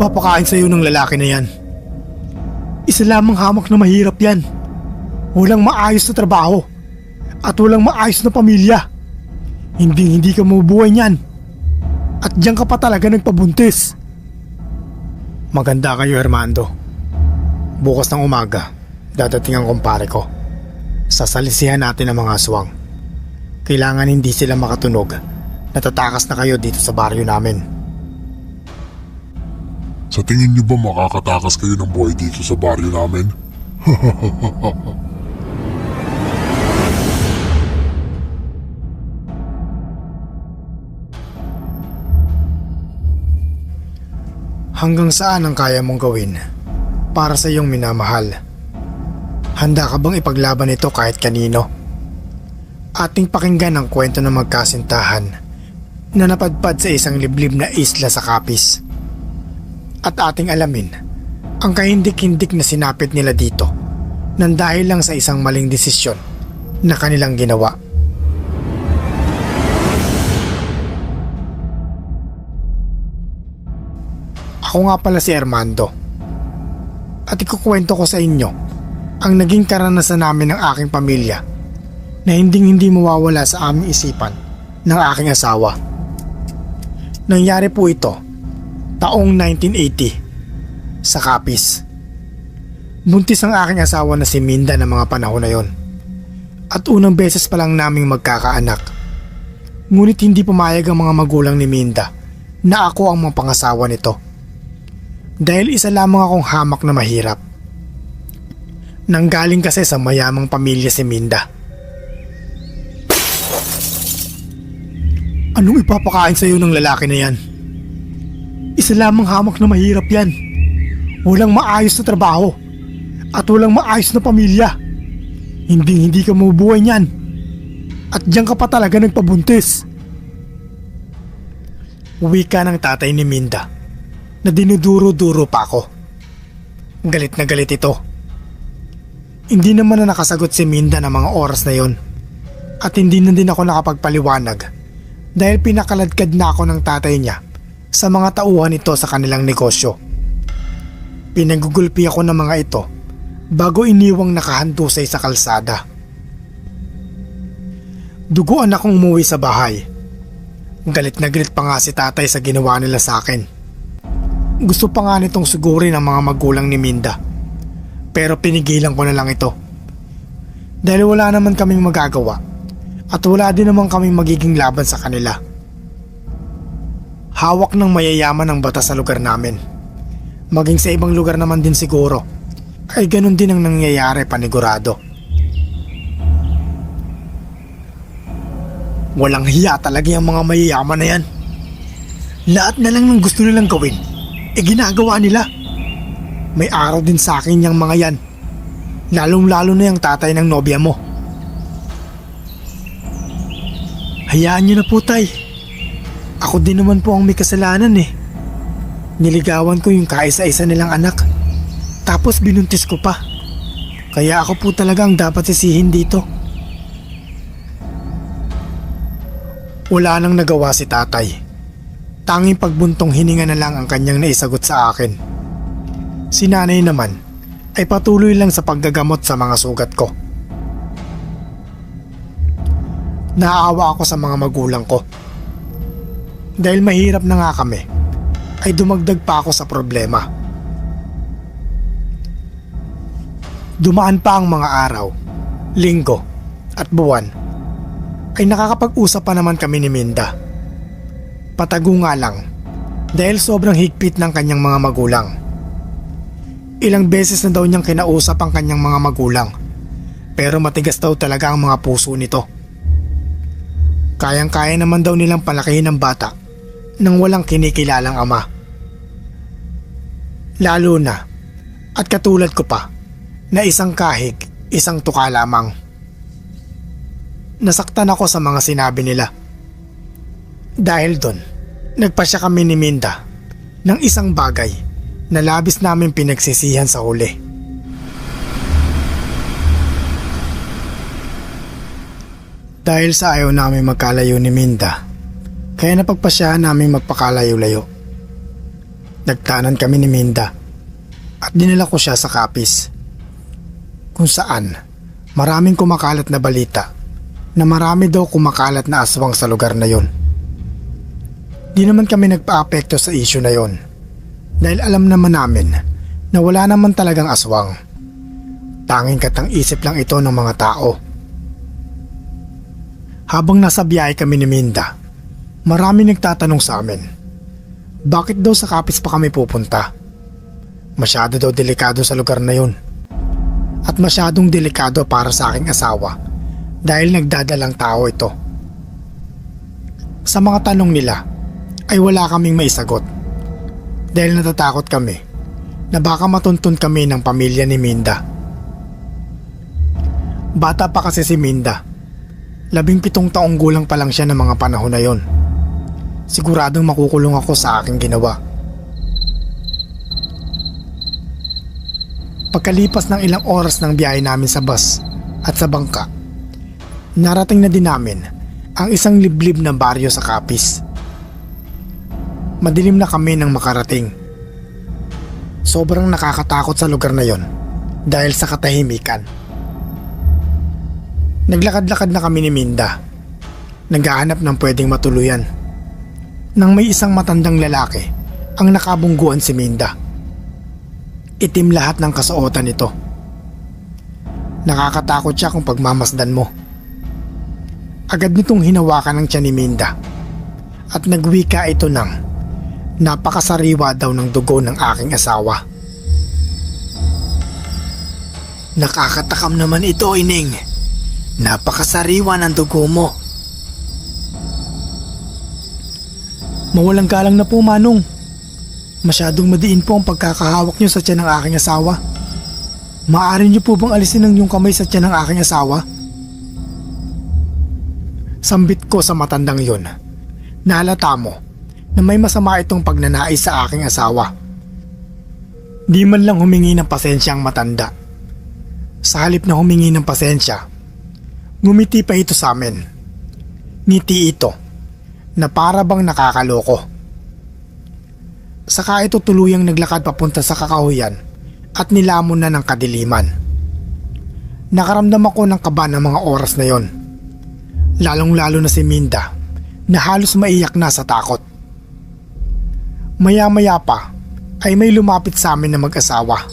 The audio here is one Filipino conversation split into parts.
ipapakain sa'yo ng lalaki na yan? Isa lamang hamak na mahirap yan. Walang maayos na trabaho at walang maayos na pamilya. Hindi ka mabubuhay niyan. At diyan ka pa talaga nagpabuntis. Maganda kayo, Armando. Bukas ng umaga, dadating ang kumpare ko. Sasalisihan natin ang mga aswang. Kailangan hindi sila makatunog. Natatakas na kayo dito sa baryo namin. Sa tingin niyo ba makakatakas kayo ng buhay dito sa baryo namin? Hanggang saan ang kaya mong gawin para sa iyong minamahal? Handa ka bang ipaglaban ito kahit kanino? Ating pakinggan ang kwento ng magkasintahan na napadpad sa isang liblib na isla sa Capiz. At ating alamin ang kahindik-hindik na sinapit nila dito nang dahil lang sa isang maling desisyon na kanilang ginawa. Ako nga pala si Armando at ikukwento ko sa inyo ang naging karanasan namin ng aking pamilya na hindi mawawala sa aming isipan ng aking asawa. Nangyari po ito taong 1980 sa Capiz. Buntis ang aking asawa na si Minda ng mga panahon na yon at unang beses pa lang naming magkakaanak. Ngunit hindi pumayag ang mga magulang ni Minda na ako ang mga pangasawa nito dahil isa lamang akong hamak na mahirap. Nanggaling kasi sa mayamang pamilya si Minda. Anong ipapakain sa'yo ng lalaki na yan? Isa lamang hamak na mahirap yan. Walang maayos na trabaho at walang maayos na pamilya. Hindi ka mabubuhay niyan. At diyan ka pa talaga nagpabuntis. Wika ng tatay ni Minda na dinuduro-duro pa ako. Galit na galit ito. Hindi naman na nakasagot si Minda ng mga oras na yon at hindi na din ako nakapagpaliwanag dahil pinakaladkad na ako ng tatay niya sa mga tauhan nito sa kanilang negosyo. Pinagugulpi ako ng mga ito bago iniwang nakahandusay sa kalsada. Duguan akong umuwi sa bahay. Galit na galit pa nga si tatay sa ginawa nila sa akin. Gusto pa nga nitong sugurin ang mga magulang ni Minda, pero pinigilan ko na lang ito dahil wala naman kaming magagawa at wala din naman kaming magiging laban sa kanila. Hawak ng mayayaman ang batas sa lugar namin. Maging sa ibang lugar naman din siguro ay ganun din ang nangyayari, panigurado. Walang hiya talaga yung mga mayayaman na yan. Lahat na lang ng gusto nilang gawin ginagawa nila. May araw din sa akin yung mga yan, lalong-lalo na yung tatay ng nobya mo. Hayaan niyo na po, tay. Ako din naman po ang may kasalanan eh. Niligawan ko yung kaisa-isa nilang anak, tapos binuntis ko pa. Kaya ako po talaga ang dapat sisihin dito. Wala nang nagawa si tatay. Tanging pagbuntong hininga na lang ang kanyang naisagot sa akin. Si nanay naman ay patuloy lang sa paggagamot sa mga sugat ko. Naaawa ako sa mga magulang ko. Dahil mahirap na nga kami, ay dumagdag pa ako sa problema. Dumaan pa ang mga araw, linggo at buwan, ay nakakapag-usap pa naman kami ni Minda. Patago nga lang dahil sobrang higpit ng kanyang mga magulang. Ilang beses na daw niyang kinausap ang kanyang mga magulang, pero matigas daw talaga ang mga puso nito. Kayang-kaya naman daw nilang palakihin ang bata nang walang kinikilalang ama. Lalo na at katulad ko pa na isang kahig, isang tuka lamang. Nasaktan ako sa mga sinabi nila. Dahil doon, nagpasya kami ni Minda ng isang bagay na labis namin pinagsisihan sa huli. Dahil sa ayaw namin magkalayo ni Minda, kaya napagpasyahan namin magpakalayo-layo. Nagtanan kami ni Minda at dinala ko siya sa Capiz, kung saan maraming kumakalat na balita na marami daw kumakalat na aswang sa lugar na yon. Di naman kami nagpa-apekto sa issue na yon dahil alam naman namin na wala naman talagang aswang. Tanging katang-isip lang ito ng mga tao. Habang nasa biyahe kami ni Minda, marami nagtatanong sa amin, bakit daw sa Capiz pa kami pupunta? Masyado daw delikado sa lugar na yun. At masyadong delikado para sa aking asawa dahil nagdadalang tao ito. Sa mga tanong nila ay wala kaming maisagot dahil natatakot kami na baka matuntun kami ng pamilya ni Minda. Bata pa kasi si Minda. 17 taong gulang pa lang siya ng mga panahon na yon. Siguradong makukulong ako sa aking ginawa. Pagkalipas ng ilang oras ng biyahe namin sa bus at sa bangka, narating na din namin ang isang liblib na baryo sa Capiz. Madilim na kami nang makarating. Sobrang nakakatakot sa lugar na yon dahil sa katahimikan. Naglakad-lakad na kami ni Minda. Naghahanap ng pwedeng matuluyan nang may isang matandang lalaki ang nakabungguan si Minda. Itim lahat ng kasuotan nito. Nakakatakot siya kung pagmamasdan mo. Agad nitong hinawakan ng tiyan ni Minda at nagwika ito ng napakasariwa daw ng dugo ng aking asawa. Nakakatakam naman ito, Ining. Napakasariwa ng dugo mo. Mawalang galang na po, Manong. Masyadong madiin po ang pagkakahawak niyo sa tiyan ng aking asawa. Maaari niyo po bang alisin ang iyong kamay sa tiyan ng aking asawa? Sambit ko sa matandang yun. Nahalata mo na may masama itong pagnanais sa aking asawa. Di man lang humingi ng pasensya ang matanda. Sa halip na humingi ng pasensya, ngumiti pa ito sa amin. Ngiti ito na para bang nakakaloko. Saka ito tuluyang naglakad papunta sa kakahuyan at nilamon na ng kadiliman. Nakaramdam ako ng kaba ng mga oras na yon. Lalong-lalo na si Minda na halos maiyak na sa takot. Maya-maya pa ay may lumapit sa amin na mag-asawa.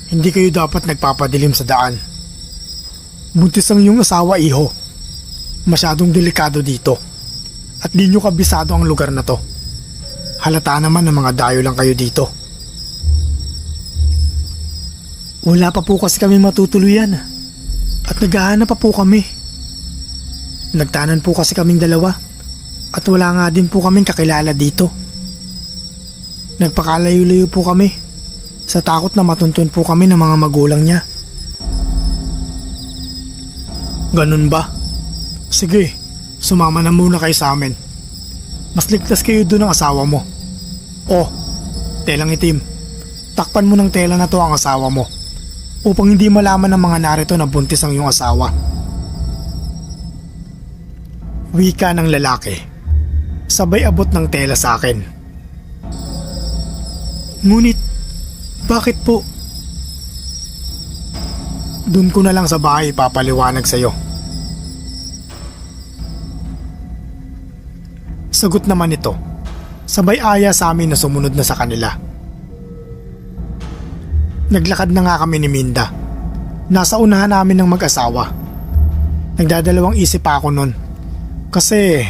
Hindi kayo dapat nagpapadilim sa daan. Buntis ang iyong asawa, iho. Masyadong delikado dito. At di nyo kabisado ang lugar na to. Halata naman na mga dayo lang kayo dito. Wala pa po kasi kami matutuluyan. At naghahanap pa po kami. Nagtanan po kasi kaming dalawa. At wala nga din po kaming kakilala dito. Nagpakalayo-layo po kami. Sa takot na matuntun po kami ng mga magulang niya. Ganun ba? Sige, sumama na muna kayo sa amin. Mas ligtas kayo doon ng asawa mo. Oh, telang itim. Takpan mo ng tela na to ang asawa mo upang hindi malaman ng mga narito na buntis ang iyong asawa. Wika ng lalaki. Sabay abot ng tela sa akin. Ngunit, bakit po? Doon ko na lang sa bahay papaliwanag sa'yo. Sagot naman ito. Sabay aya sa amin na sumunod na sa kanila. Naglakad na nga kami ni Minda. Nasa unahan namin ng mag-asawa. Nagdadalawang isip pa ako nun. Kasi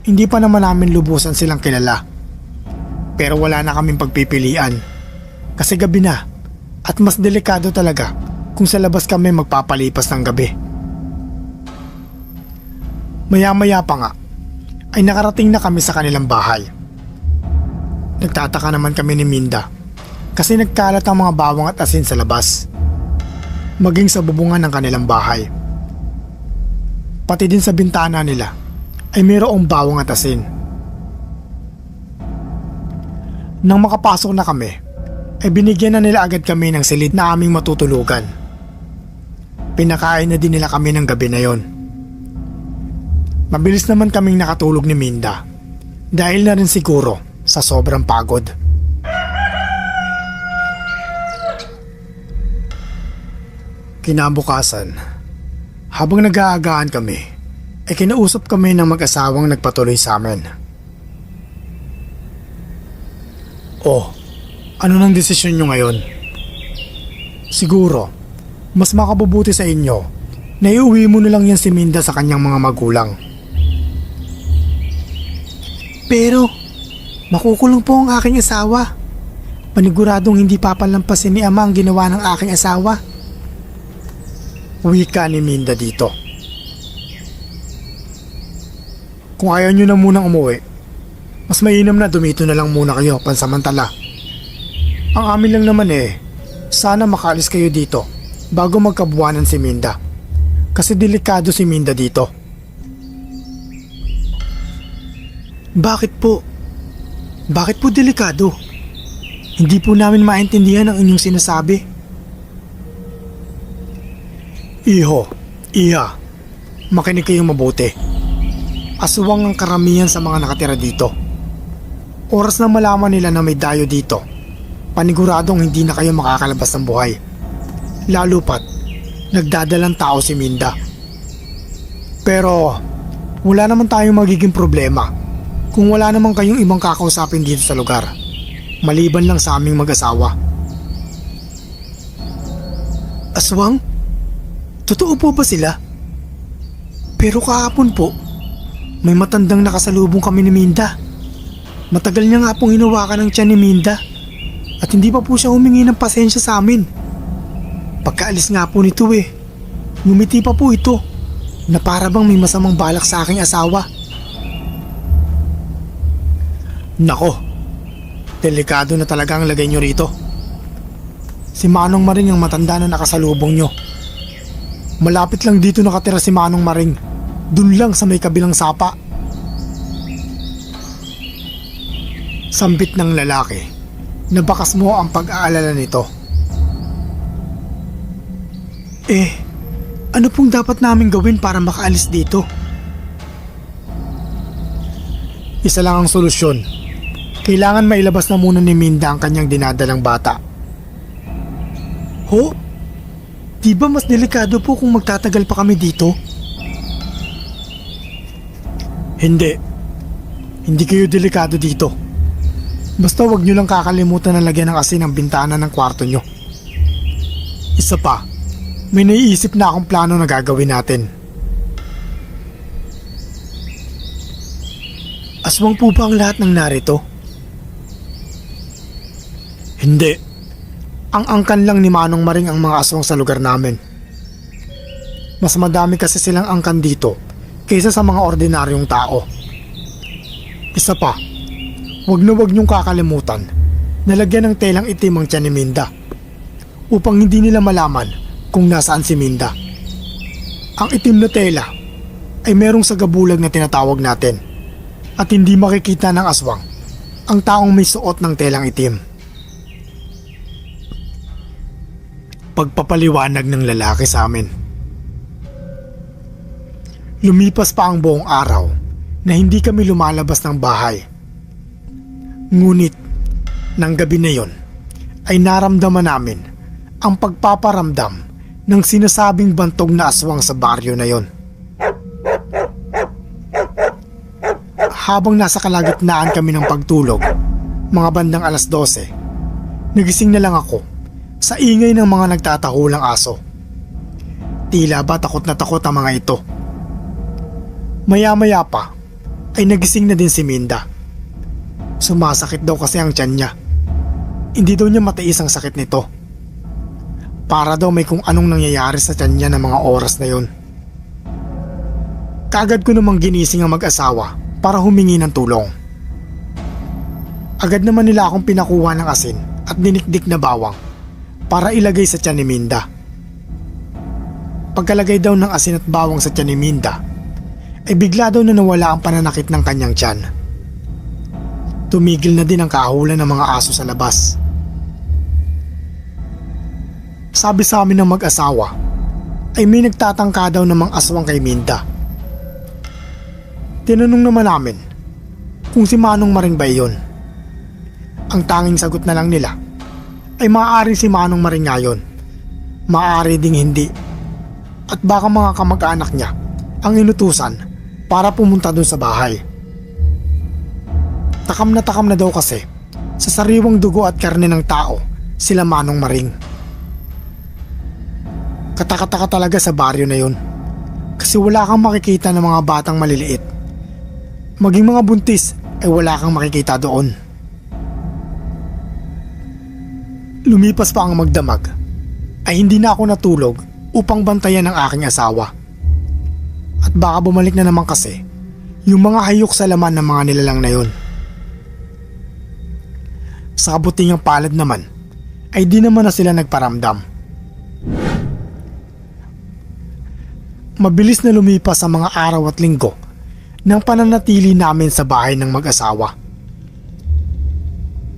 hindi pa naman namin lubusan silang kilala. Pero wala na kaming pagpipilian. Kasi gabi na at mas delikado talaga kung sa labas kami magpapalipas ng gabi. Maya-maya pa nga ay nakarating na kami sa kanilang bahay. Nagtataka naman kami ni Minda kasi nagkalat ang mga bawang at asin sa labas, maging sa bubungan ng kanilang bahay. Pati din sa bintana nila ay mayroong bawang at asin. Nang makapasok na kami ay binigyan na nila agad kami ng silid na aming matutulugan. Pinakain na din nila kami ng gabi na yon. Mabilis naman kaming nakatulog ni Minda Dahil na rin siguro sa sobrang pagod. Kinabukasan, habang nag-aagaan kami, ay kinausap kami ng mag-asawang nagpatuloy sa amin. Oh, ano nang desisyon nyo ngayon? Siguro, mas makabubuti sa inyo na iuwi mo na lang yan si Minda sa kanyang mga magulang. Pero, makukulong po ang aking asawa. Paniguradong hindi papalampasin ni Ama ang ginawa ng aking asawa. Wika ni Minda dito. Kung ayaw nyo na munang umuwi, mas mainam na dumito na lang muna kayo pansamantala. Ang amin lang naman sana makaalis kayo dito bago magkabuwanan si Minda. Kasi delikado si Minda dito. Bakit po? Bakit po delikado? Hindi po namin maintindihan ang inyong sinasabi. Iho, Iha, makinig kayong mabuti. Aswang ang karamihan sa mga nakatira dito. Oras na malaman nila na may dayo dito, paniguradong hindi na kayo makakalabas ng buhay. Lalo pat, nagdadalang tao si Minda. Pero, wala naman tayong magiging problema kung wala naman kayong ibang kakausapin dito sa lugar, maliban lang sa aming mag-asawa. Aswang? Totoo po ba sila? Pero kahapon po, may matandang nakasalubong kami ni Minda. Matagal niya nga pong hinawakan ng tiyan ni Minda at hindi pa po siya humingi ng pasensya sa amin. Pagkaalis nga po nito ngumiti pa po ito na para bang may masamang balak sa aking asawa. Nako, delikado na talaga ang lagay nyo rito. Si Manong Maring ang matanda na nakasalubong nyo. Malapit lang dito nakatira si Manong Maring, dun lang sa may kabilang sapa. Sambit ng lalaki, nabakas mo ang pag-aalala nito. Ano pong dapat namin gawin para makaalis dito? Isa lang ang solusyon. Kailangan mailabas na muna ni Minda ang kanyang dinadalang bata. Ho? Di ba mas delikado po kung magtatagal pa kami dito? Hindi. Hindi kayo delikado dito. Basta wag nyo lang kakalimutan na lagyan ng asin ang bintana ng kwarto nyo. Isa pa, may naiisip na akong plano na gagawin natin. Aswang po ba ang lahat ng narito? Hindi. Ang angkan lang ni Manong Maring ang mga aswang sa lugar namin. Mas madami kasi silang angkan dito kaysa sa mga ordinaryong tao. Isa pa, wag niyong kakalimutan na lagyan ng telang itim ang tiyan ni Minda upang hindi nila malaman kung nasaan si Minda. Ang itim na tela ay merong sagabulag na tinatawag natin at hindi makikita ng aswang ang taong may suot ng telang itim. Pagpapaliwanag ng lalaki sa amin. Lumipas pa ang buong araw na hindi kami lumalabas ng bahay. Ngunit, ng gabi na yon ay naramdaman namin ang pagpaparamdam ng sinasabing bantog na aswang sa baryo na yon. Habang nasa kalagitnaan kami ng pagtulog, mga bandang 12:00, nagising na lang ako sa ingay ng mga nagtatahulang aso. Tila ba takot na takot ang mga ito. Maya-maya pa ay nagising na din si Minda. Sumasakit daw kasi ang tiyan niya. Hindi daw niya matiis ang sakit nito. Para daw may kung anong nangyayari sa tiyan niya ng mga oras na yon. Kagad ko namang ginising ang mag-asawa para humingi ng tulong. Agad naman nila akong pinakuha ng asin at dinikdik na bawang para ilagay sa tiyan ni Minda. Pagkalagay daw ng asin at bawang sa tiyan ni Minda, ay bigla daw na nawala ang pananakit ng kanyang tiyan. Tumigil na din ang kahulan ng mga aso sa labas. Sabi sa amin ng mag-asawa, ay may nagtatangka daw namang aswang kay Minda. Tinanong naman namin kung si Manong Maring ba iyon. Ang tanging sagot na lang nila ay maaaring si Manong Maring nga yun. Maaari ding hindi. At baka mga kamag-anak niya ang inutusan para pumunta dun sa bahay. Takam na daw kasi sa sariwang dugo at karne ng tao sila Manong Maring. Katakataka talaga sa baryo na yun kasi wala kang makikita ng mga batang maliliit. Maging mga buntis ay wala kang makikita doon. Lumipas pa ang magdamag ay hindi na ako natulog upang bantayan ang aking asawa. At baka bumalik na naman kasi yung mga hayok sa laman ng mga nilalang na yun. Sa kabutingang palad naman ay di naman na sila nagparamdam. Mabilis na lumipas ang mga araw at linggo ng pananatili namin sa bahay ng mag-asawa.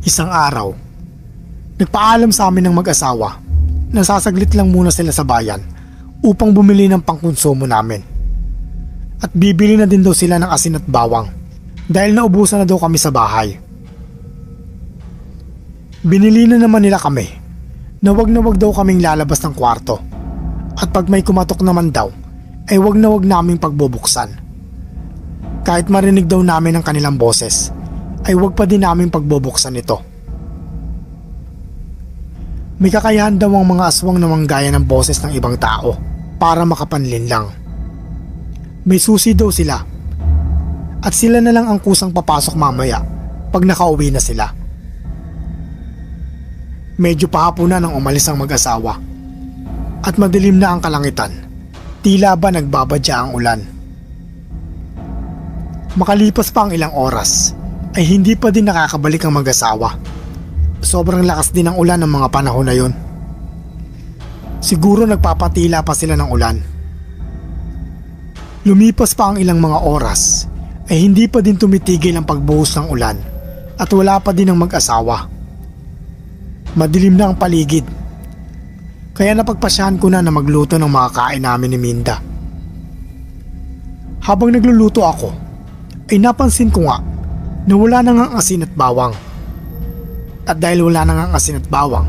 Isang araw, nagpaalam sa amin ng mag-asawa na sasaglit lang muna sila sa bayan upang bumili ng pangkonsumo namin. At bibili na din daw sila ng asin at bawang dahil naubusan na daw kami sa bahay. Binili na naman nila kami na wag daw kaming lalabas ng kwarto at pag may kumatok naman daw ay wag naming pagbubuksan. Kahit marinig daw namin ang kanilang boses ay wag pa din naming pagbubuksan ito. May kakayahan daw ang mga aswang na manggaya ng boses ng ibang tao para makapanlin lang. May susi daw sila at sila na lang ang kusang papasok mamaya pag nakauwi na sila. Medyo pahapunan nang umalis ang mag-asawa at madilim na ang kalangitan. Tila ba nagbabadya ang ulan. Makalipas pa ang ilang oras ay hindi pa din nakakabalik ang mag-asawa. Sobrang lakas din ang ulan ng mga panahon na yun. Siguro nagpapatila pa sila ng ulan. Lumipas pa ang ilang mga oras ay hindi pa din tumitigil ang pagbuhos ng ulan at wala pa din ang mag-asawa. Madilim na ang paligid. Kaya napagpasyahan ko na magluto ng mga kain namin ni Minda. Habang nagluluto ako, ay napansin ko nga na wala na ngang asin at bawang. At dahil wala na ngang asin at bawang,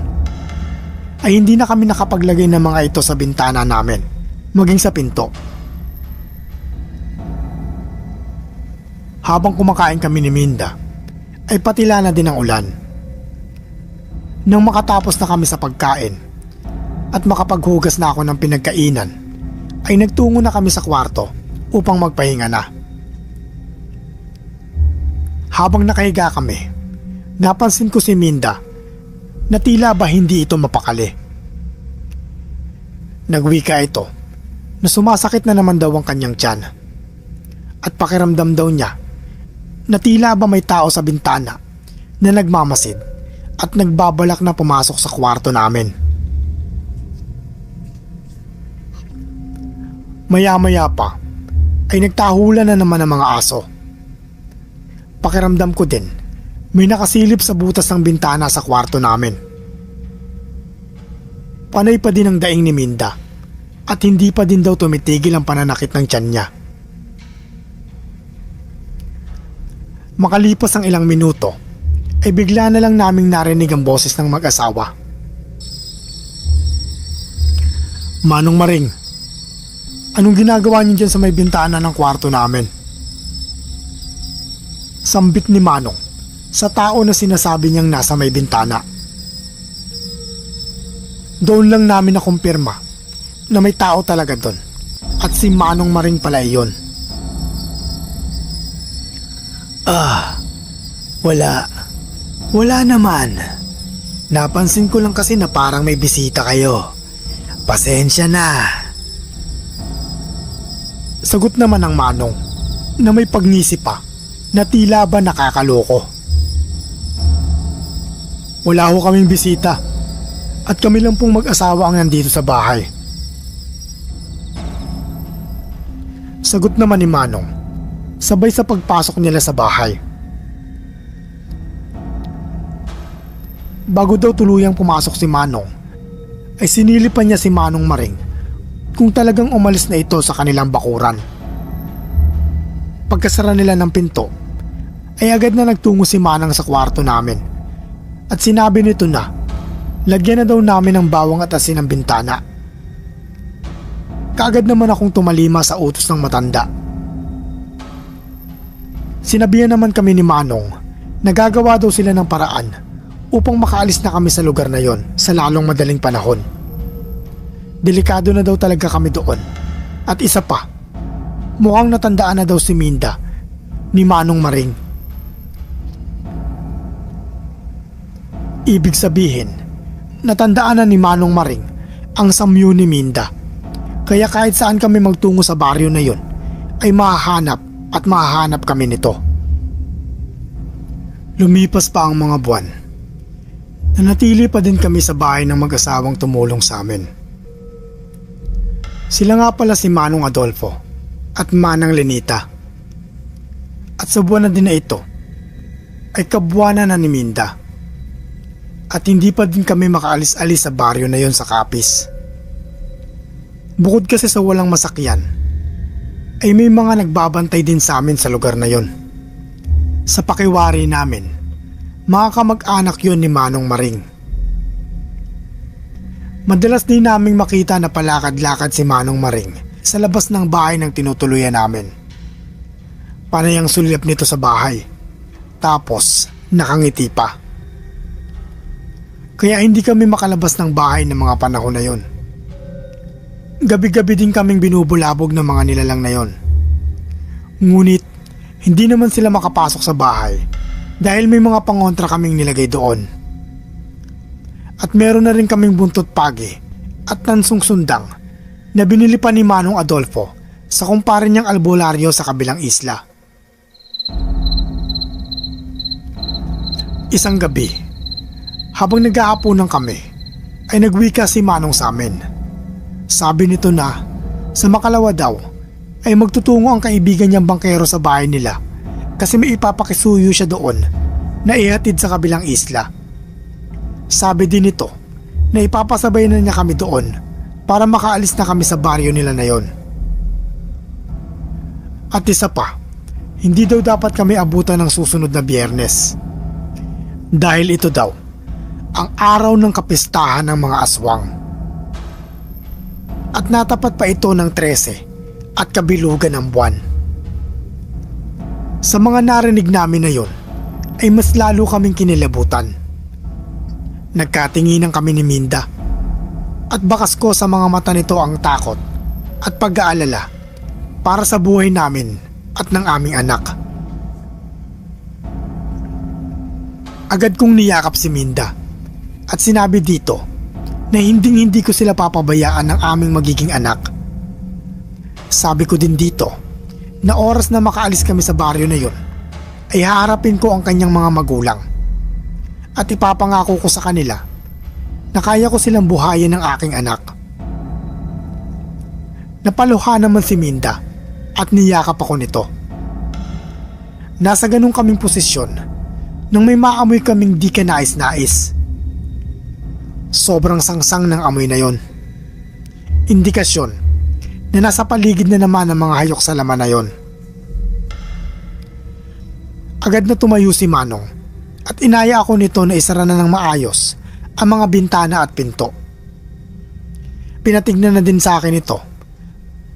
ay hindi na kami nakapaglagay ng mga ito sa bintana namin, maging sa pinto. Habang kumakain kami ni Minda, ay patila na din ang ulan. Nang makatapos na kami sa pagkain at makapaghugas na ako ng pinagkainan, ay nagtungo na kami sa kwarto upang magpahinga na. Habang nakahiga kami, napansin ko si Minda na tila ba hindi ito mapakali. Nagwika ito na sumasakit na naman daw ang kanyang tiyan at pakiramdam daw niya na tila ba may tao sa bintana na nagmamasid at nagbabalak na pumasok sa kwarto namin. Maya-maya pa ay nagtahulan na naman ang mga aso. Pakiramdam ko din may nakasilip sa butas ng bintana sa kwarto namin. Panay pa din ang daing ni Minda at hindi pa din daw tumitigil ang pananakit ng tiyan niya. Makalipas ang ilang minuto ay bigla na lang naming narinig ang boses ng mag-asawa. Manong Maring, anong ginagawa niyo dyan sa may bintana ng kwarto namin? Sambit ni Manong sa tao na sinasabi niyang nasa may bintana. Doon lang namin nakumpirma na may tao talaga doon at si Manong Maring pala iyon. Wala naman. Napansin ko lang kasi na parang may bisita kayo. Pasensya na. Sagot naman ng Manong na may pagnisi pa na tila ba nakakaloko. Wala ho kaming bisita at kami lang pong mag-asawa ang nandito sa bahay. Sagot naman ni Manong sabay sa pagpasok nila sa bahay. Bago daw tuluyang pumasok si Manong, ay sinilipan niya si Manong Maring kung talagang umalis na ito sa kanilang bakuran. Pagkasara nila ng pinto, ay agad na nagtungo si Manang sa kwarto namin at sinabi nito na lagyan na daw namin ng bawang at asin ang bintana. Kaagad naman akong tumalima sa utos ng matanda. Sinabihan naman kami ni Manong na gagawa daw sila ng paraan upang makaalis na kami sa lugar na yon sa lalong madaling panahon. Delikado na daw talaga kami doon. At isa pa, mukhang natandaan na daw si Minda ni Manong Maring. Ibig sabihin, natandaan na ni Manong Maring ang samyu ni Minda. Kaya kahit saan kami magtungo sa baryo na yon ay mahahanap kami nito. Lumipas pa ang mga buwan. Nanatili pa din kami sa bahay ng mag-asawang tumulong sa amin. Sila nga pala si Manong Adolfo at Manang Lenita. At sa buwan na din na ito ay kabuwanan na ni Minda. At hindi pa din kami makaalis-alis sa baryo na yon sa Capiz. Bukod kasi sa walang masakyan, ay may mga nagbabantay din sa amin sa lugar na yon. Sa pakiwari namin, mga kamag-anak yon ni Manong Maring. Madalas din naming makita na palakad-lakad si Manong Maring sa labas ng bahay ng tinutuluyan namin. Panay ang sulyap nito sa bahay, tapos nakangiti pa. Kaya hindi kami makalabas ng bahay ng mga panahon na yon. Gabi-gabi din kaming binubulabog ng mga nilalang na yon. Ngunit hindi naman sila makapasok sa bahay dahil may mga pangontra kaming nilagay doon. At meron na rin kaming buntot pagi at tansong sundang na binili pa ni Manong Adolfo sa kumpare niyang albularyo sa kabilang isla. Isang gabi, habang nag-aapunan kami, ay nagwika si Manong sa amin. Sabi nito na sa makalawa daw ay magtutungo ang kaibigan niyang bangkero sa bahay nila kasi may ipapakisuyo siya doon na ihatid sa kabilang isla. Sabi din nito na ipapasabay na niya kami doon para makaalis na kami sa baryo nila na yon. At isa pa, hindi daw dapat kami abutan ng susunod na Biyernes. Dahil ito daw ang araw ng kapistahan ng mga aswang. At natapat pa ito ng 13 at kabilugan ng buwan. Sa mga narinig namin na yon, ay mas lalo kaming kinilabutan. Nagkatinginan kami ni Minda at bakas ko sa mga mata nito ang takot at pag-aalala para sa buhay namin at ng aming anak. Agad kong niyakap si Minda at sinabi dito na hindi ko sila papabayaan ng aming magiging anak. Sabi ko din dito na oras na makaalis kami sa baryo na yon ay haharapin ko ang kanyang mga magulang at ipapangako ko sa kanila na kaya ko silang buhayin ng aking anak. Napaluha naman si Minda at niyakap ako nito. Nasa ganun kaming posisyon nang may maamoy kaming di ka nais-nais. Sobrang sangsang ng amoy na yon. Indikasyon na nasa paligid na naman ng mga hayok sa laman na yon. Agad na tumayo si Manong at inaya ako nito na isara na ng maayos ang mga bintana at pinto. Pinatignan na din sa akin ito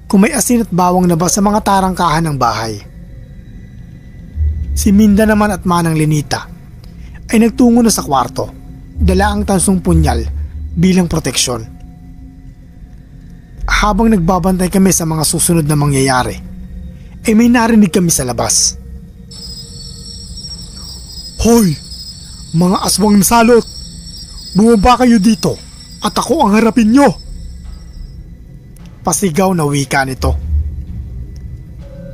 kung may asin at bawang na ba sa mga tarangkahan ng bahay. Si Minda naman at Manang Lenita ay nagtungo na sa kwarto, dala ang tansong punyal bilang proteksyon. Habang nagbabantay kami sa mga susunod na mangyayari, ay may narinig kami sa labas. Hoy! Mga aswang nasalot! Bumaba kayo dito at ako ang harapin nyo! Pasigaw na wika nito.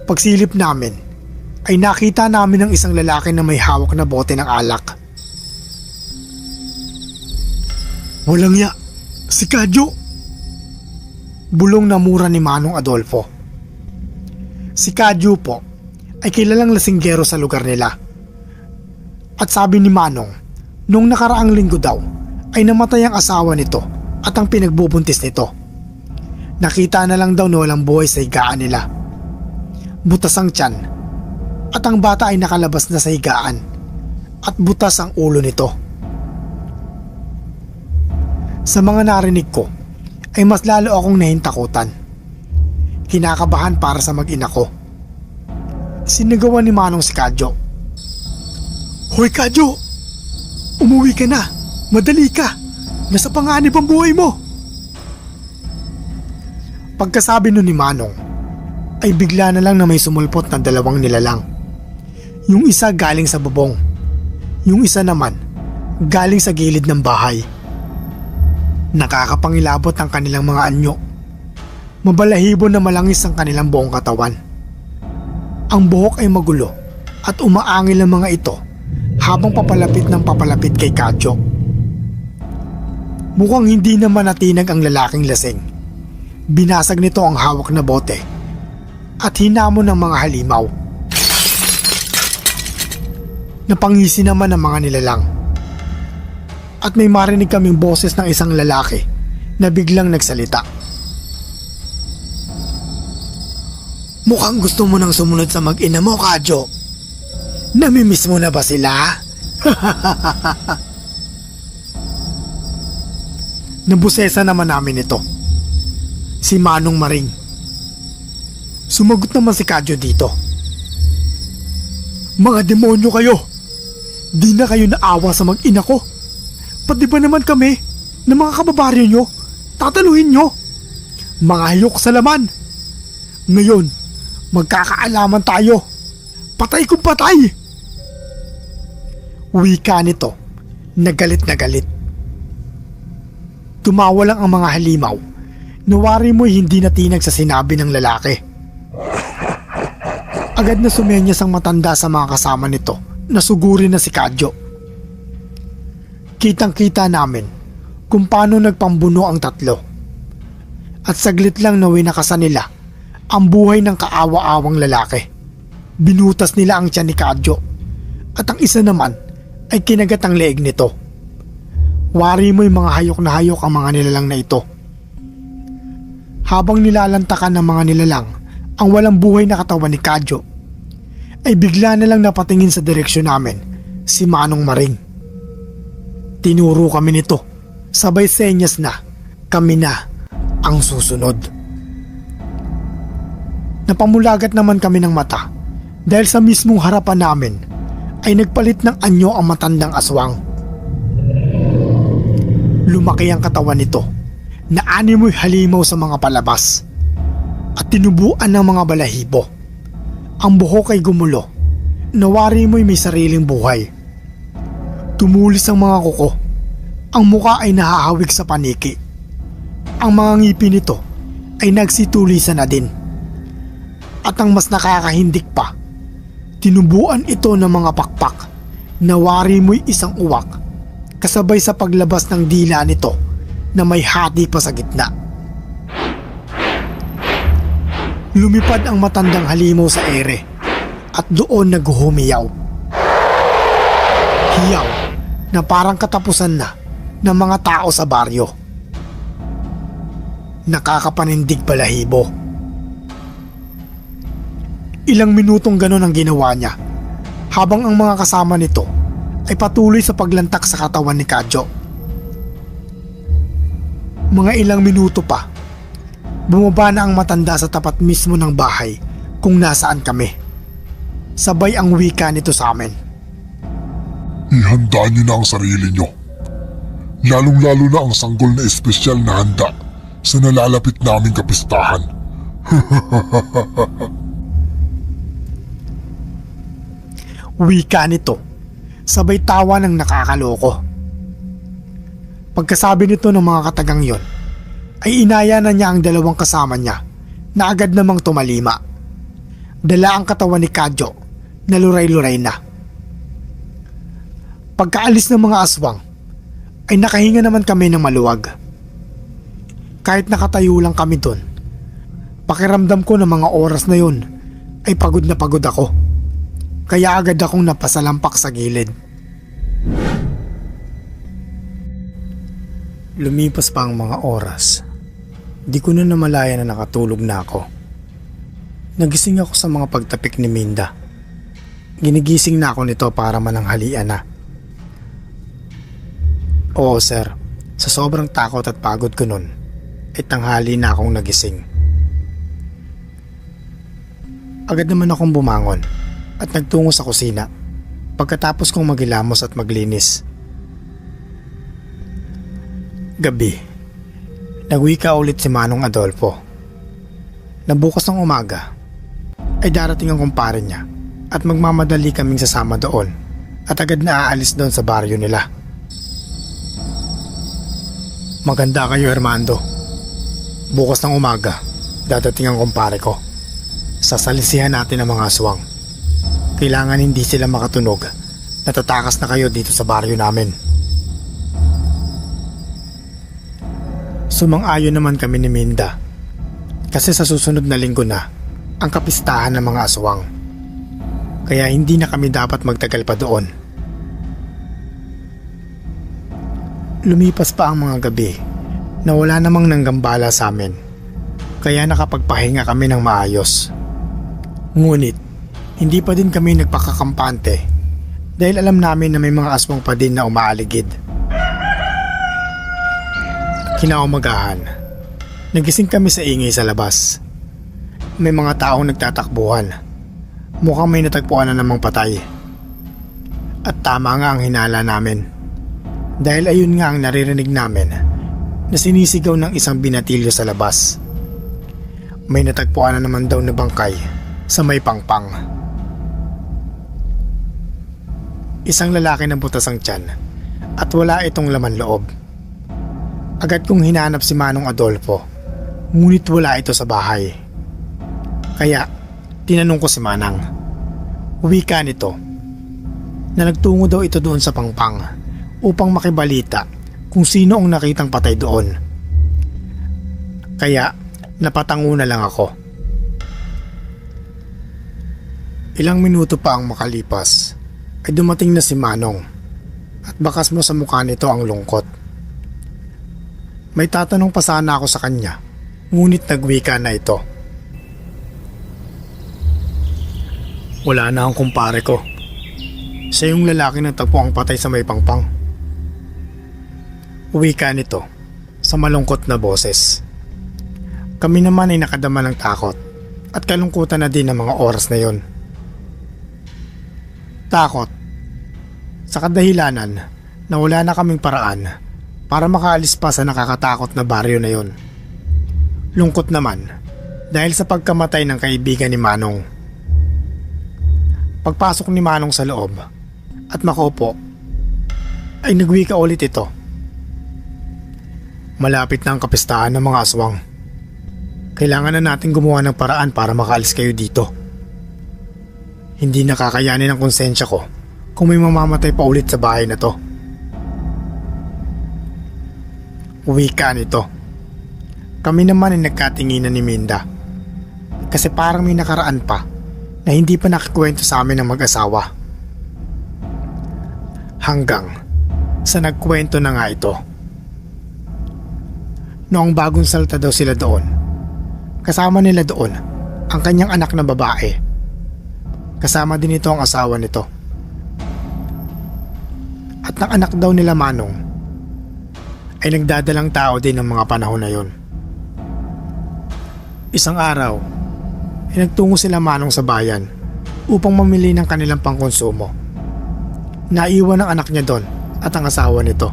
Pagsilip namin, ay nakita namin ang isang lalaki na may hawak na bote ng alak. Walang ya, si Kadyo! Bulong na mura ni Manong Adolfo. Si Kadyo po ay kilalang lasinggero sa lugar nila. At sabi ni Manong, nung nakaraang linggo daw ay namatay ang asawa nito at ang pinagbubuntis nito. Nakita na lang daw na walang buhay sa higaan nila. Butas ang tiyan at ang bata ay nakalabas na sa higaan at butas ang ulo nito. Sa mga narinig ko ay mas lalo akong nahintakutan. Kinakabahan para sa mag-ina ko. Sinigawan ni Manong si Kadyo. "Hoy Kadyo! Umuwi ka na! Madali ka! Nasa panganib ang buhay mo!" Pagkasabi nun ni Manong ay bigla na lang na may sumulpot na dalawang nilalang. Yung isa galing sa bubong, yung isa naman galing sa gilid ng bahay. Nakakapangilabot ang kanilang mga anyo. Mabalahibo na malangis ang kanilang buong katawan. Ang buhok ay magulo at umaangil ang mga ito habang papalapit ng papalapit kay Kadyo. Mukhang hindi naman natinag ang lalaking lasing. Binasag nito ang hawak na bote at hinamon ng mga halimaw. Napangisi naman ang mga nilalang. At may marinig kaming boses ng isang lalaki na biglang nagsalita. "Mukhang gusto mo nang sumunod sa mag-ina mo, Kadyo. Namimiss mo na ba sila?" Nabusesa naman namin ito. Si Manong Maring. Sumagot naman si Kadyo dito. "Mga demonyo kayo! Di na kayo naawa sa mag-ina ko. Pati ba naman kami na mga kababaryo nyo, tataluhin nyo? Mga hayok sa laman! Ngayon, magkakaalaman tayo. Patay kung patay!" Wika nito, nagalit na galit. Tumawa lang ang mga halimaw. Nawari mo'y hindi natinag sa sinabi ng lalaki. Agad na sumenyas ang matanda sa mga kasama nito na sugurin na si Kadyo. Kitang-kita namin kung paano nagpambuno ang tatlo. At saglit lang na winakasan nila ang buhay ng kaawa-awang lalaki. Binutas nila ang tiyan ni Kadyo at ang isa naman ay kinagat ang leeg nito. Wari mo'y mga hayok na hayok ang mga nilalang na ito. Habang nilalantakan ng mga nilalang ang walang buhay na katawan ni Kadyo, ay bigla na lang napatingin sa direksyon namin si Manong Maring. Tinuro kami nito, sabay senyas na kami na ang susunod. Napamulagat naman kami ng mata dahil sa mismong harapan namin ay nagpalit ng anyo ang matandang aswang. Lumaki ang katawan nito na animoy halimaw sa mga palabas at tinubuan ng mga balahibo. Ang buhok ay gumulo, nawari mo'y may sariling buhay. Tumulis ang mga kuko, ang muka ay nahahawig sa paniki. Ang mga ngipin nito ay nagsitulisan na din. At ang mas nakakahindik pa, tinubuan ito ng mga pakpak, nawari mo'y isang uwak, kasabay sa paglabas ng dila nito na may hati pa sa gitna. Lumipad ang matandang halimaw sa ere at doon naghuhumiyaw. Hiyaw na parang katapusan na ng mga tao sa baryo. Nakakapanindig balahibo. Ilang minutong ganon ang ginawa niya habang ang mga kasama nito ay patuloy sa paglantak sa katawan ni Kadyo. Mga ilang minuto pa, bumaba na ang matanda sa tapat mismo ng bahay kung nasaan kami. Sabay ang wika nito sa amin. Ihanda niyo na ang sarili niyo. Lalong-lalo na ang sanggol na espesyal na handa sa nalalapit naming kapistahan. Wika nito, sabay tawa ng nakakaloko. Pagkasabi nito ng mga katagang yon, ay inaya na niya ang dalawang kasama niya na agad namang tumalima. Dala ang katawan ni Kadyo na luray-luray na. Pagkaalis ng mga aswang, ay nakahinga naman kami ng maluwag. Kahit nakatayo lang kami doon, pakiramdam ko ng mga oras na yon ay pagod na pagod ako. Kaya agad akong napasalampak sa gilid. Lumipas pa ang mga oras. Di ko na namalaya na nakatulog na ako. Nagising ako sa mga pagtapik ni Minda. Ginigising na ako nito para mananghalian na. Oo sir, sa sobrang takot at pagod ko nun, ay tanghali na akong nagising. Agad naman akong bumangon at nagtungo sa kusina pagkatapos kong magilamos at maglinis. Gabi, nagwika ulit si Manong Adolfo. Na bukas ng umaga ay darating ang kumpare niya at magmamadali kaming sasama doon at agad na aalis doon sa baryo nila. Maganda kayo Armando. Bukas ng umaga, dadating ang kumpare ko. Sasalisihan natin ang mga aswang. Kailangan hindi sila makatunog. Natatakas na kayo dito sa baryo namin. Sumang-ayon naman kami ni Minda. Kasi sa susunod na linggo na ang kapistahan ng mga aswang. Kaya hindi na kami dapat magtagal pa doon. Lumipas pa ang mga gabi na wala namang nanggambala sa amin. Kaya nakapagpahinga kami ng maayos. Ngunit, hindi pa din kami nagpakakampante dahil alam namin na may mga aswang pa din na umaaligid. Kinaumagahan, nagising kami sa ingay sa labas. May mga taong nagtatakbuhan. Mukhang may natagpuan na namang patay. At tama nga ang hinala namin. Dahil ayun nga ang naririnig namin na sinisigaw ng isang binatilyo sa labas. May natagpuan na naman daw na bangkay sa may pangpang. Isang lalaki na butas ang tiyan at wala itong laman loob. Agad kong hinanap si Manong Adolfo, ngunit wala ito sa bahay. Kaya tinanong ko si Manang. Wika nito na nagtungo daw ito doon sa pangpang upang makibalita kung sino ang nakitang patay doon. Kaya napatango na lang ako. Ilang minuto pa ang makalipas ay dumating na si Manong at bakas mo sa mukha nito ang lungkot. May tatanong pa sana ako sa kanya, ngunit nagwika na ito. Wala na ang kumpare ko. Siya yung lalaki na tagpo ang patay sa may pangpang. Wika nito sa malungkot na boses. Kami naman ay nakadama ng takot at kalungkutan na din ng mga oras na yon. Takot sa kadahilanan na wala na kaming paraan para makaalis pa sa nakakatakot na baryo na yon. Lungkot naman dahil sa pagkamatay ng kaibigan ni Manong. Pagpasok ni Manong sa loob at makaupo ay nagwika ulit ito. Malapit na ang kapistahan ng mga aswang. Kailangan na natin gumawa ng paraan para makaalis kayo dito. Hindi nakakayanin ang konsensya ko kung may mamamatay pa ulit sa bahay na to. Wika nito. Kami naman ay nagkatinginan ni Minda. Kasi parang may nakaraan pa na hindi pa nakikwento sa amin ng mag-asawa. Hanggang sa nagkwento na nga ito. Noong bagong salta daw sila doon, kasama nila doon ang kanyang anak na babae. Kasama din ito ang asawa nito. At ng anak daw nila Manong ay nagdadalang tao din ng mga panahon na yon. Isang araw ay nagtungo sila Manong sa bayan upang mamili ng kanilang pangkonsumo. Naiwan ang anak niya doon at ang asawa nito.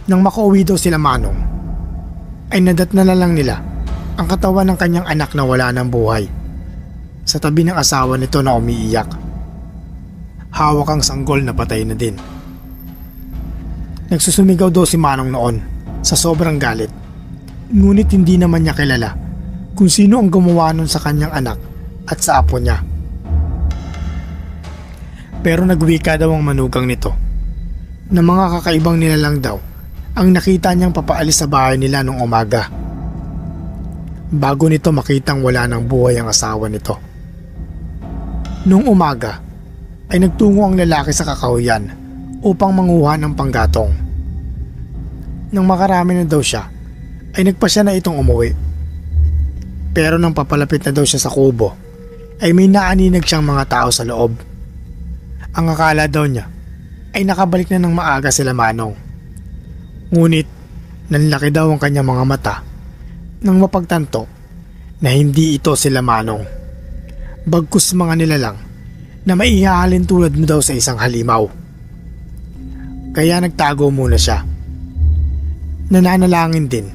Nang makauwi daw sila Manong, ay nadatna na lang nila ang katawan ng kanyang anak na wala ng buhay sa tabi ng asawa nito na umiiyak. Hawak ang sanggol na patay na din. Nagsusumigaw daw si Manong noon sa sobrang galit, ngunit hindi naman niya kilala kung sino ang gumawa nun sa kanyang anak at sa apo niya. Pero nagwika daw ang manugang nito na mga kakaibang nilalang daw ang nakita niyang papaalis sa bahay nila nung umaga. Bago nito makitang wala ng buhay ang asawa nito. Nung umaga ay nagtungo ang lalaki sa kakahuyan upang manguha ng panggatong. Nang makarami na daw siya ay nagpasya na itong umuwi. Pero nang papalapit na daw siya sa kubo ay may naaninag siyang mga tao sa loob. Ang akala daw niya ay nakabalik na ng maaga sila Manong. Ngunit nanlaki daw ang kanyang mga mata nang mapagtanto na hindi ito sila Manong. Bagkus mga nilalang na maihahalin tulad mo daw sa isang halimaw. Kaya nagtago muna siya. Nananalangin din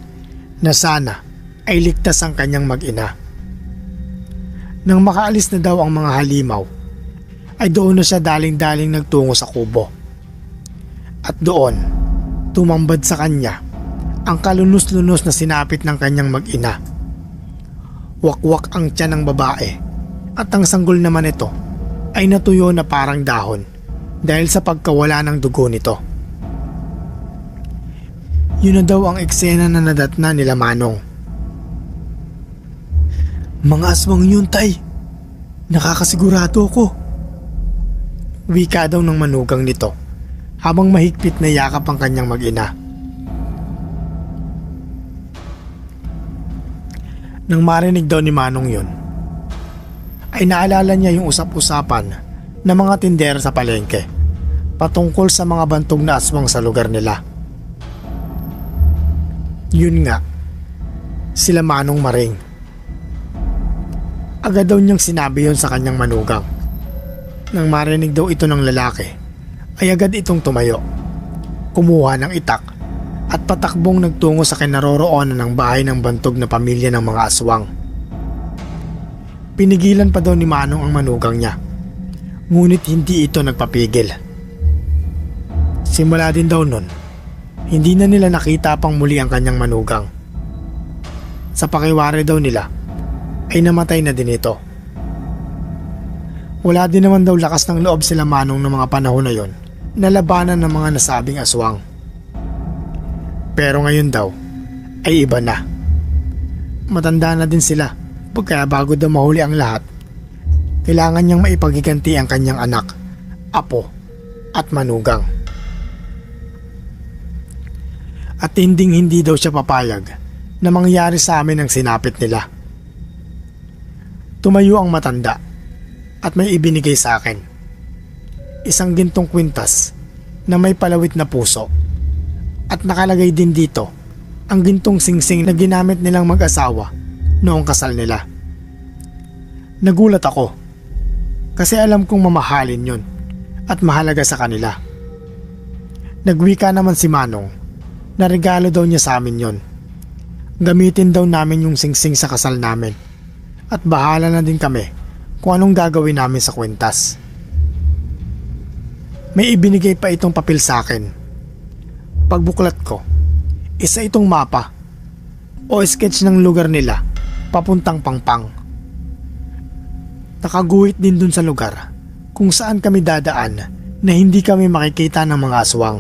na sana ay ligtas ang kanyang mag-ina. Nang makaalis na daw ang mga halimaw, ay doon na siya daling-daling nagtungo sa kubo. At doon, tumambad sa kanya ang kalunos-lunos na sinapit ng kanyang mag-ina. Wakwak ang tiyan ng babae at ang sanggol naman ito ay natuyo na parang dahon dahil sa pagkawala ng dugo nito. Yun na daw ang eksena na nadatna nila Manong. "Mga aswang yun, tay. Nakakasigurado ko." Wika daw ng manugang nito habang mahigpit na yakap ang kanyang mag-ina. Nang marinig daw ni Manong yun, ay naalala niya yung usap-usapan ng mga tindera sa palengke patungkol sa mga bantog na aswang sa lugar nila. Yun nga, sila Manong Maring. Agad daw niyang sinabi yon sa kanyang manugang. Nang marinig daw ito ng lalaki, ay agad itong tumayo, kumuha ng itak at patakbong nagtungo sa kinaroroonan ng bahay ng bantog na pamilya ng mga aswang. Pinigilan pa daw ni Manong ang manugang niya, ngunit hindi ito nagpapigil. Simula din daw nun, hindi na nila nakita pang muli ang kanyang manugang. Sa pakiwari daw nila, ay namatay na din ito. Wala din naman daw lakas ng loob sila Manong ng mga panahon na yon na labanan ng mga nasabing aswang. Pero ngayon daw ay iba na. Matanda na din sila, kaya bago daw mahuli ang lahat, kailangan niyang maipagiganti ang kanyang anak, apo at manugang. At hindi daw siya papayag na mangyari sa amin ang sinapit nila. Tumayo ang matanda at may ibinigay sa akin. Isang gintong kwintas na may palawit na puso, at nakalagay din dito ang gintong singsing na ginamit nilang mag-asawa noong kasal nila. Nagulat ako kasi alam kong mamahalin yun at mahalaga sa kanila. Nagwika naman si Manong na regalo daw niya sa amin yon. Gamitin daw namin yung singsing sa kasal namin at bahala na din kami kung anong gagawin namin sa kwintas. May ibinigay pa itong papel sa akin. Pagbuklat ko, isa itong mapa o sketch ng lugar nila papuntang Pangpang. Nakaguhit din dun sa lugar kung saan kami dadaan na hindi kami makikita ng mga aswang.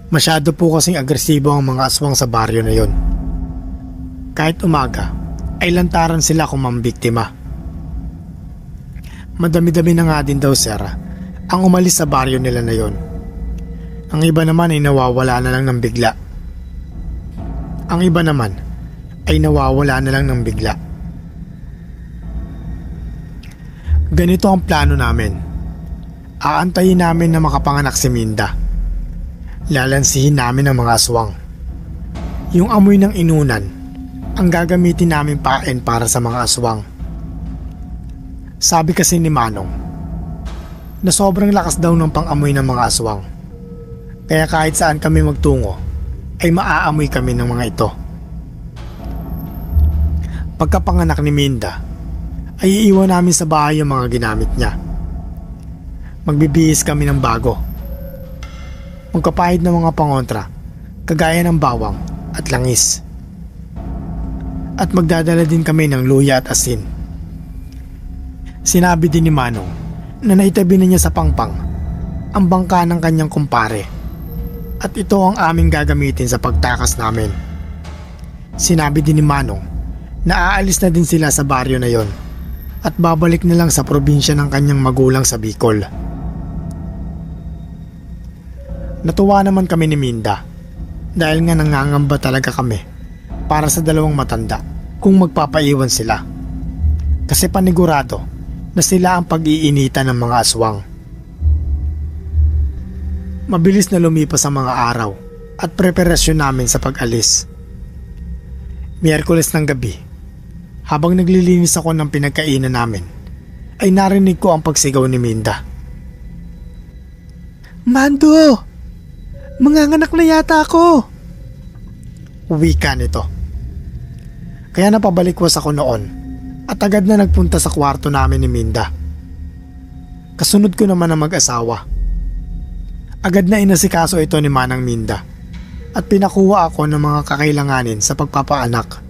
Masyado po kasing agresibo ang mga aswang sa baryo na yon. Kahit umaga ay lantaran sila kung mambiktima. Madami-dami na nga din daw, sir, ang umalis sa baryo nila na yon. Ang iba naman ay nawawala na lang ng bigla. Ang iba naman ay nawawala na lang ng bigla. Ganito ang plano namin. Aantayin namin na makapanganak si Minda. Lalansihin namin ang mga aswang. Yung amoy ng inunan ang gagamitin namin pain para sa mga aswang. Sabi kasi ni Manong na sobrang lakas daw ng pang-amoy ng mga aswang. Kaya kahit saan kami magtungo ay maaamoy kami ng mga ito. Pagkapanganak ni Minda ay iiwan namin sa bahay yung mga ginamit niya. Magbibihis kami ng bago. Magkapahid ng mga pangontra kagaya ng bawang at langis. At magdadala din kami ng luya at asin. Sinabi din ni Manong na naitabi na niya sa Pangpang ang bangka ng kanyang kumpare at ito ang aming gagamitin sa pagtakas namin. Sinabi din ni Manong na aalis na din sila sa baryo na yon at babalik na lang sa probinsya ng kanyang magulang sa Bicol. Natuwa naman kami ni Minda dahil nga nangangamba talaga kami para sa dalawang matanda kung magpapaiwan sila. kasi panigurado na sila ang pag-iinitan ng mga aswang. Mabilis na lumipas ang mga araw at preparasyon namin sa pag-alis. Miyerkules ng gabi, habang naglilinis ako ng pinagkainan namin, ay narinig ko ang pagsigaw ni Minda. "Mando! Manganganak na yata ako!" Wika nito. Kaya napabalikwas ako noon at agad na nagpunta sa kwarto namin ni Minda. Kasunod ko naman ang mag-asawa. Agad na inasikaso ito ni Manang Minda at pinakuha ako ng mga kakailanganin sa pagpapaanak.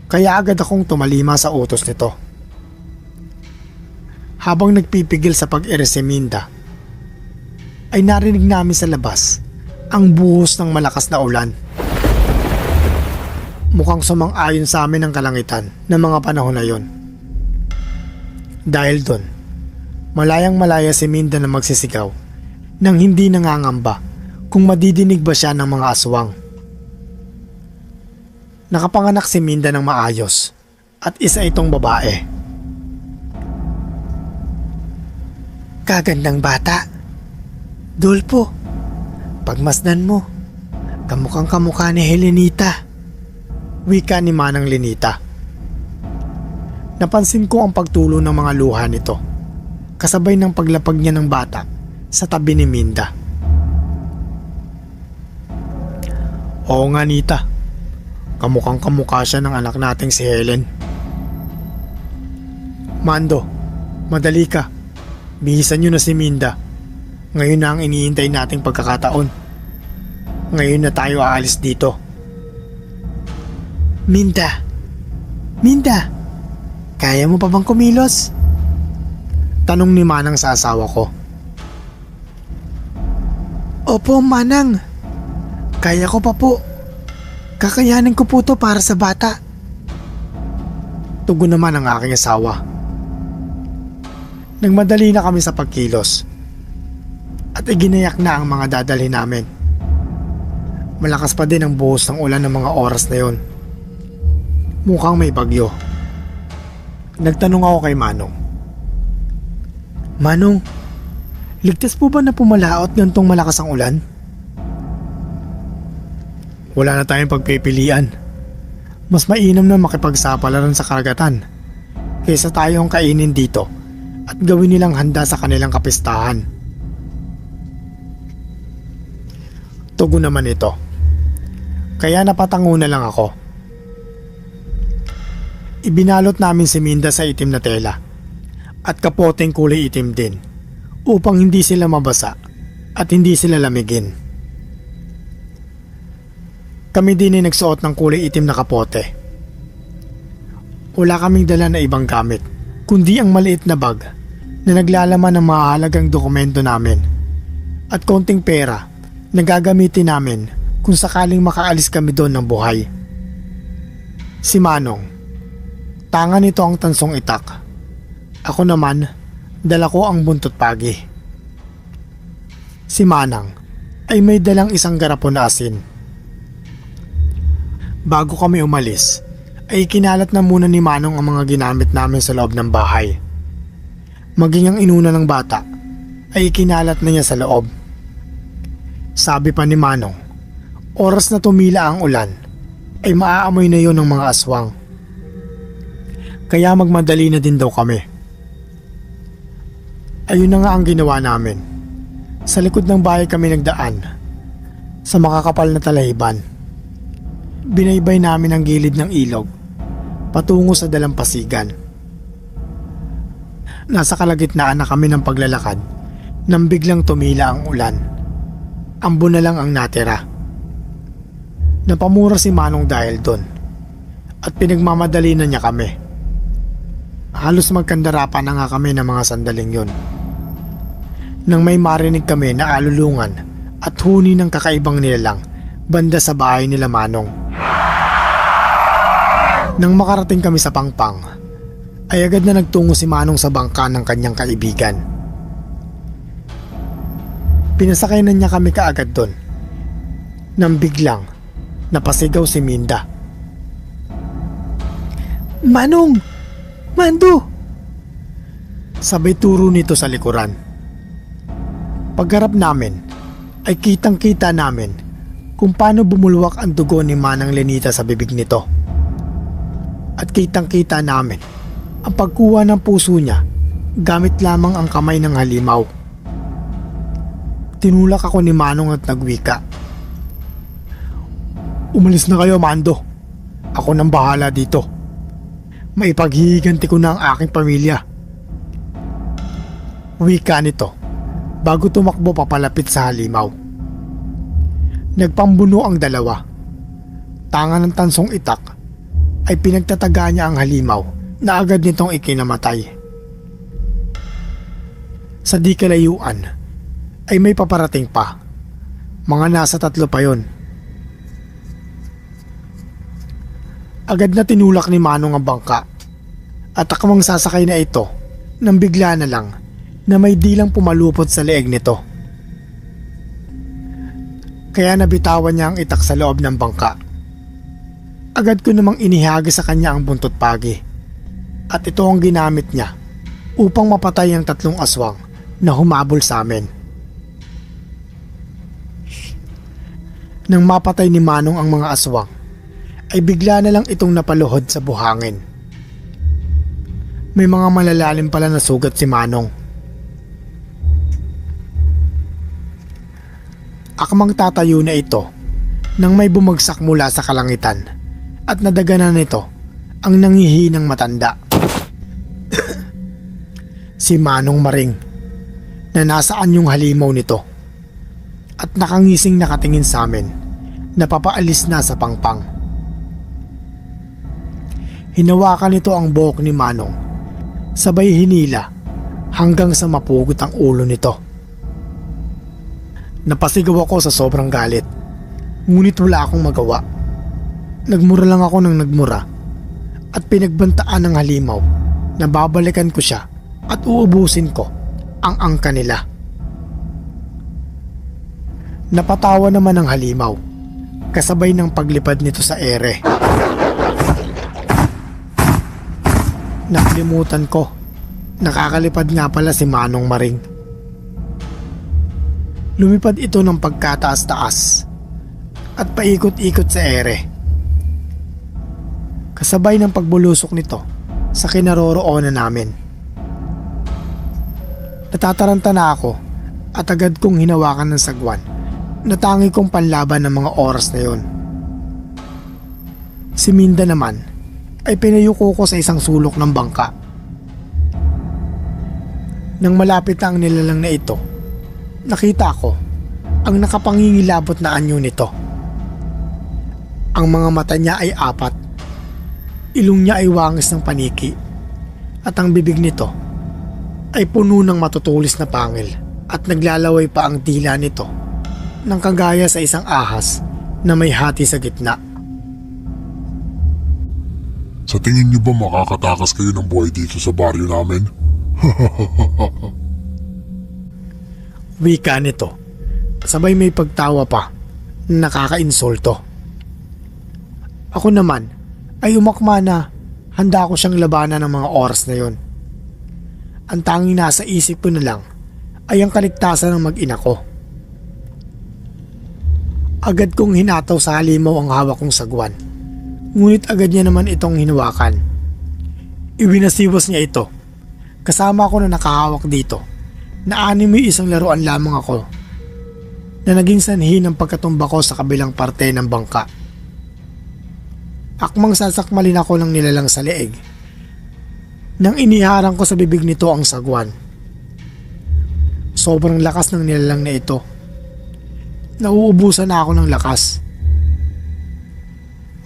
Kaya agad akong tumalima sa utos nito. Habang nagpipigil sa pag-ere si Minda, ay narinig namin sa labas ang buhos ng malakas na ulan. Mukhang sumang-ayon sa amin ang kalangitan ng mga panahon na yon. Dahil doon, malayang malaya si Minda na magsisigaw nang hindi nangangamba kung madidinig ba siya ng mga aswang. Nakapanganak si Minda ng maayos at isa itong babae. "Kagandang bata. Dulpo, pagmasdan mo, kamukhang kamukha ni Helenita," wika ni Manang Lenita. Napansin ko ang pagtulo ng mga luha nito, kasabay ng paglapag niya ng bata sa tabi ni Minda. "Oo nga, Nita. Kamukhang kamukha siya ng anak nating si Helen." "Mando, madali ka. Bihisan niyo na si Minda. Ngayon na ang iniintay nating pagkakataon. Ngayon na tayo aalis dito." "Minda! Minda! Kaya mo pa bang kumilos?" tanong ni Manang sa asawa ko. "Opo, Manang. Kaya ko pa po. Kakayanin ko po to para sa bata," tugon naman ang aking asawa. Nagmadali na kami sa pagkilos at iginayak na ang mga dadalhin namin. Malakas pa din ang buhos ng ulan ng mga oras na yon. Mukhang may bagyo. Nagtanong ako kay Manong. "Manong, ligtas po ba na pumalaot gantong malakas ang ulan?" "Wala na tayong pagpipilian. Mas mainam na makipagsapalaran sa karagatan kaysa tayong kainin dito at gawin nilang handa sa kanilang kapistahan." Tugon naman ito. Kaya napatango na lang ako. Ibinalot namin si Minda sa itim na tela at kapoteng kulay itim din upang hindi sila mabasa at hindi sila lamigin. Kami din ay nagsuot ng kulay itim na kapote. Wala kaming dala na ibang gamit kundi ang maliit na bag na naglalaman ng mahalagang dokumento namin at konting pera na gagamitin namin kung sakaling makaalis kami doon ng buhay. Si Manong, tanga nito ang tansong itak. Ako naman, dala ko ang buntot pagi. Si Manang ay may dalang isang garapon na asin. Bago kami umalis, ay kinalat na muna ni Manong ang mga ginamit namin sa loob ng bahay. Maging ang inuna ng bata ay kinalat na niya sa loob. Sabi pa ni Manong, oras na tumila ang ulan ay maaamoy na yon ng mga aswang. Kaya magmadali na din daw kami. Ayun na nga ang ginawa namin. Sa likod ng bahay kami nagdaan sa makakapal na talahiban. Binaybay namin ang gilid ng ilog patungo sa dalampasigan. Nasa kalagitnaan na kami ng paglalakad nang biglang tumila ang ulan. Ambon na lang ang natira. Napamura si Manong dahil doon at pinagmamadali na niya kami. Halos magkandarapan na nga kami ng mga sandaling yon nang may marinig kami na alulungan at huni ng kakaibang nilalang banda sa bahay nila Manong. Nang makarating kami sa pangpang, ay agad na nagtungo si Manong sa bangka ng kanyang kaibigan. Pinasakay na niya kami kaagad doon nang biglang napasigaw si Minda. "Manong! Mando! Sabay turo nito sa likuran. Pagharap namin ay kitang-kita namin kung paano bumulwak ang dugo ni Manang Lenita sa bibig nito. At kitang-kita namin ang pagkuha ng puso niya gamit lamang ang kamay ng halimaw. Tinulak ako ni Manong at nagwika. Umalis na kayo, Mando. Ako nang bahala dito. Maipaghihiganti ko na ang aking pamilya. Wika nito bago tumakbo papalapit sa halimaw. Nagpambuno ang dalawa. Tanga ng tansong itak ay pinagtataga niya ang halimaw na agad nitong ikinamatay. Sa di kalayuan ay may paparating pa. Mga nasa 3 pa yon. Agad na tinulak ni Manong ang bangka at akmang sasakay na ito nang bigla na lang na may dilang pumalupot sa leeg nito. Kaya nabitawan niya ang itak sa loob ng bangka. Agad ko namang inihagi sa kanya ang buntot pagi at ito ang ginamit niya upang mapatay ang 3 aswang na humabol sa amin. Nang mapatay ni Manong ang mga aswang ay bigla na lang itong napaluhod sa buhangin. May mga malalalim pala na sugat si Manong. Akmang tatayo na ito nang may bumagsak mula sa kalangitan at nadaganan nito ang nangihinang matanda. Si Manong Maring na nasaan yung halimaw nito at nakangising nakatingin sa amin na papaalis na sa pangpang. Hinawakan nito ang buhok ni Manong sabay hinila hanggang sa mapugot ang ulo nito. Napasigaw ako sa sobrang galit, ngunit wala akong magawa. Nagmura lang ako ng nagmura at pinagbantaan ng halimaw na babalikan ko siya at uubusin ko ang angka nila. Napatawa naman ang halimaw kasabay ng paglipad nito sa ere. Nakalimutan ko, nakakalipad nga pala si Manong Maring. Lumipad ito ng pagkataas-taas at paikot-ikot sa ere. Kasabay ng pagbulusok nito sa kinaroroonan namin. Natataranta na ako at agad kong hinawakan ng sagwan na tangi kong panlaban ng mga oras na yon. Si Minda naman ay pinayuko ko sa isang sulok ng bangka. Nang malapit na ang nilalang na ito, nakita ko ang nakapangingilabot na anyo nito. Ang mga mata niya ay 4, ilong niya ay wangis ng paniki, at ang bibig nito ay puno ng matutulis na pangil at naglalaway pa ang dila nito ng kagaya sa isang ahas na may hati sa gitna. Sa tingin niyo ba makakatakas kayo ng buhay dito sa baryo namin? Wika nito, sabay may pagtawa pa na nakakainsulto. Ako naman ay umakma na handa ko siyang labanan ng mga oras na yon. Ang tanging nasa isip ko na lang ay ang kaligtasan ng mag-ina ko. Agad kong hinataw sa halimaw ang hawak kong sagwan, ngunit agad niya naman itong hinawakan. Iwinasiwas niya ito, kasama ko na nakahawak dito, na anime isang laruan lamang ako, na naging sanhi ng pagkatumba ko sa kabilang parte ng bangka. Akmang sasakmalin ako ng nilalang sa leeg, nang iniharang ko sa bibig nito ang sagwan. Sobrang lakas ng nilalang na ito. Nauubusan na ako ng lakas.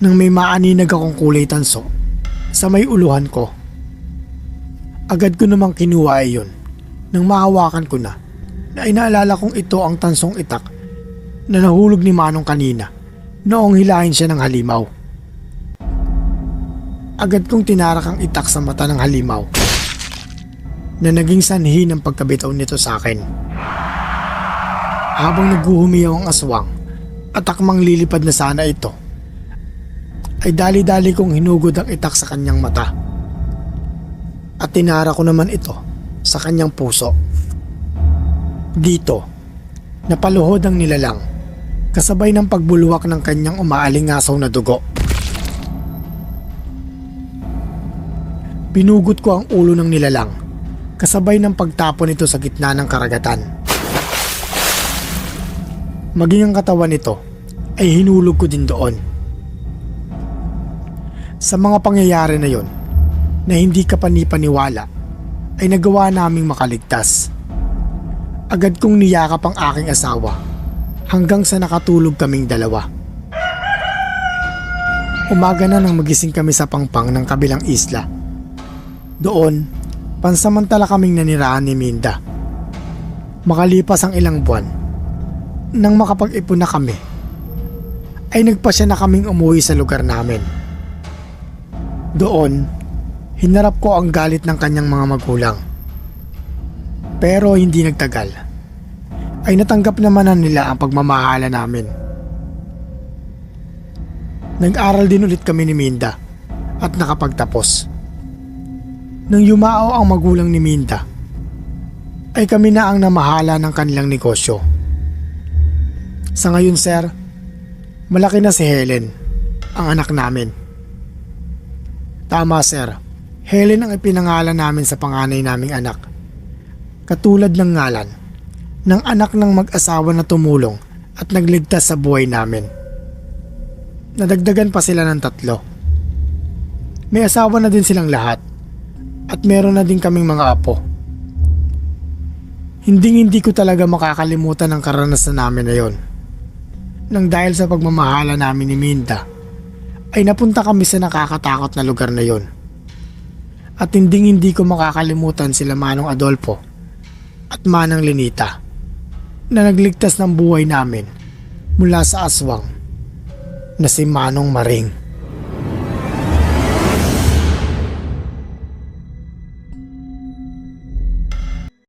Nang may maaninag akong kulay tanso sa may uluhan ko, agad ko namang kinuha ay yun nang mahawakan ko na inaalala kong ito ang tansong itak na nahulog ni Manong kanina noong hilahin siya ng halimaw. Agad kong tinarak ang itak sa mata ng halimaw na naging sanhi ng pagkabitaw nito sa akin. Habang naghuhumiyaw ang aswang at akmang lilipad na sana ito, ay dali-dali kong hinugod ang itak sa kanyang mata. at tinara ko naman ito sa kanyang puso. Dito, napaluhod ang nilalang kasabay ng pagbulwak ng kanyang umaalingasaw na dugo. Binugot ko ang ulo ng nilalang kasabay ng pagtapon nito sa gitna ng karagatan. Maging ang katawan nito ay hinulog ko din doon. Sa mga pangyayari na yon na hindi ka panipaniwala ay nagawa naming makaligtas. Agad kong niyakap ang aking asawa hanggang sa nakatulog kaming dalawa. Umaga na nang magising kami sa pangpang ng kabilang isla. Doon, pansamantala kaming nanirahan ni Minda. Makalipas ang ilang buwan, nang makapag-ipon na kami, ay nagpasya na kaming umuwi sa lugar namin. Doon, hinarap ko ang galit ng kanyang mga magulang. Pero hindi nagtagal, ay natanggap naman na nila ang pagmamahala namin. Nag-aral din ulit kami ni Minda at nakapagtapos. Nang yumao ang magulang ni Minda, ay kami na ang namahala ng kanilang negosyo. Sa ngayon, sir, malaki na si Helen, ang anak namin. Tama, sir. Helen ang ipinangalan namin sa panganay naming anak. Katulad ng ngalan ng anak ng mag-asawa na tumulong at nagligtas sa buhay namin. Nadagdagan pa sila ng 3. May asawa na din silang lahat at meron na din kaming mga apo. Hindi ko talaga makakalimutan ang karanasan namin na yon. Nang dahil sa pagmamahala namin ni Minda, ay napunta kami sa nakakatakot na lugar na yon. At hindi ko makakalimutan sila Manong Adolfo at Manang Lenita na nagligtas ng buhay namin mula sa aswang na si Manong Maring.